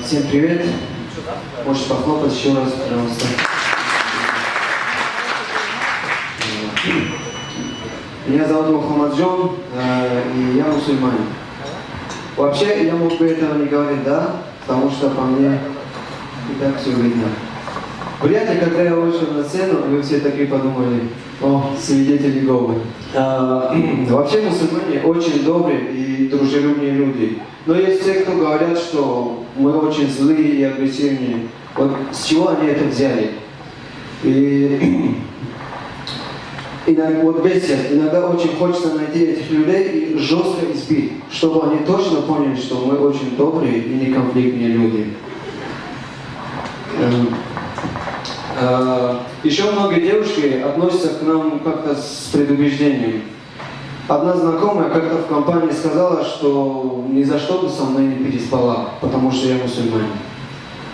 Всем привет. Можете похлопать еще раз, пожалуйста. Меня зовут Мухаммаджон, и я мусульманин. Вообще, я мог бы этого не говорить, да? Потому что по мне и так все видно. Вряд ли, когда я вышел на сцену, вы все такие подумали: о, свидетели Иеговы. Вообще, мусульмане очень добрые и дружелюбные люди. Но есть те, кто говорят, что мы очень злые и агрессивные. Вот с чего они это взяли? И вот бесит. Иногда очень хочется найти этих людей и жестко избить, чтобы они точно поняли, что мы очень добрые и неконфликтные люди. Еще многие девушки относятся к нам как-то с предубеждением. Одна знакомая как-то в компании сказала, что ни за что бы со мной не переспала, потому что я мусульманин.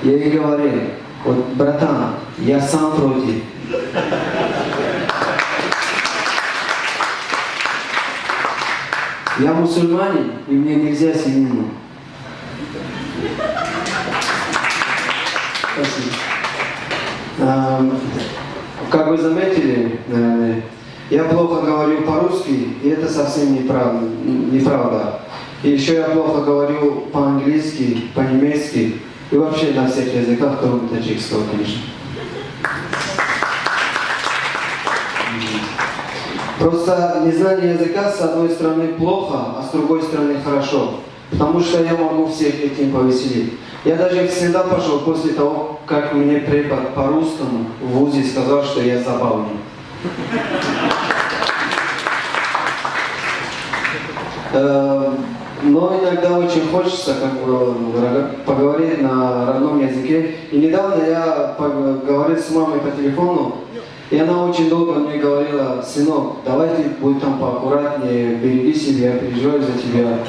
Я ей говорил: вот, братан, я сам против. Я мусульманин, и мне нельзя семью. Спасибо. Как вы заметили, я плохо говорю по-русски, и это совсем неправда. И еще я плохо говорю по-английски, по-немецки и вообще на всех языках, кроме таджикского, конечно. Просто незнание языка с одной стороны плохо, а с другой стороны хорошо. Потому что я могу всех этим повеселить. Я даже всегда пошел после того, как мне препод по-русскому в ВУЗе сказал, что я забавный. Но иногда очень хочется поговорить на родном языке. И недавно я говорил с мамой по телефону, и она очень долго мне говорила: сынок, давай ты будь там поаккуратнее, береги себя, переживай за тебя.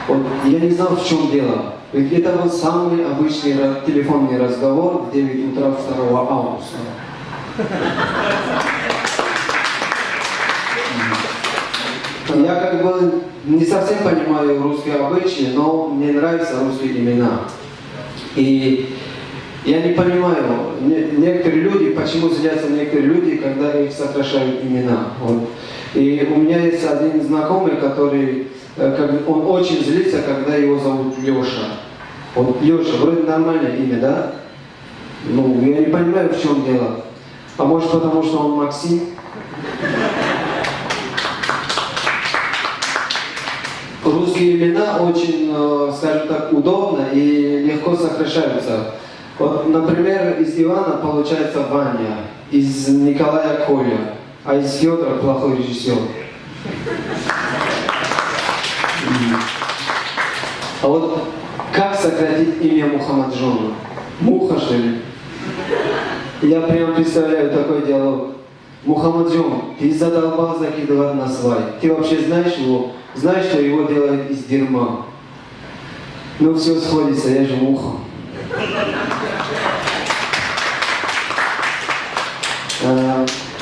Вот, я не знал, в чем дело. Ведь это был самый обычный телефонный разговор в 9 утра 2 августа. Я как бы не совсем понимаю русские обычаи, но мне нравятся русские имена. И я не понимаю, некоторые люди, почему злятся некоторые люди, когда их сокращают имена. Вот. И у меня есть один знакомый, который, он очень злится, когда его зовут Леша. Вот Леша, вроде нормальное имя, да? Ну, я не понимаю, в чем дело. А может потому, что он Максим? Русские имена очень, скажем так, удобно и легко сокращаются. Вот, например, из Ивана получается Ваня, из Николая Коля, а из Федора плохой режиссер. А вот как сократить имя Мухаммаджона? Муха, что ли? Я прямо представляю такой диалог. Мухаммаджон, ты задолбал закидывать на свай. Ты вообще знаешь его? Знаешь, что его делают из дерьма? Ну все сходится, я же муха.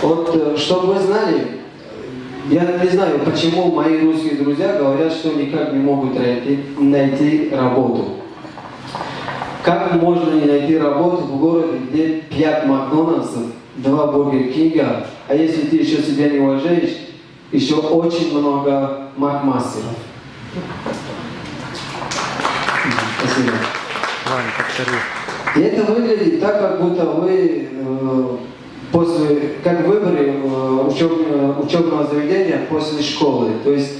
Вот, чтобы вы знали, я не знаю, почему мои русские друзья говорят, что никак не могут найти работу. Как можно не найти работу в городе, где 5 Макдональдсов, 2 Бургер Кинга, а если ты еще себя не уважаешь, еще очень много Макмастеров. Спасибо. Ладно, повторю. И это выглядит так, как будто вы как выборы учебного заведения после школы. То есть,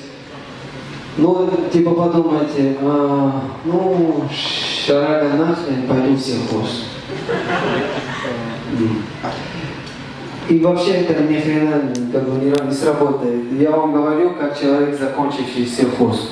ну, типа подумайте, ну, шарага нахрен, пойду в сельхоз. И вообще это ни хрена как бы не сработает. Я вам говорю, как человек, закончивший сельхоз.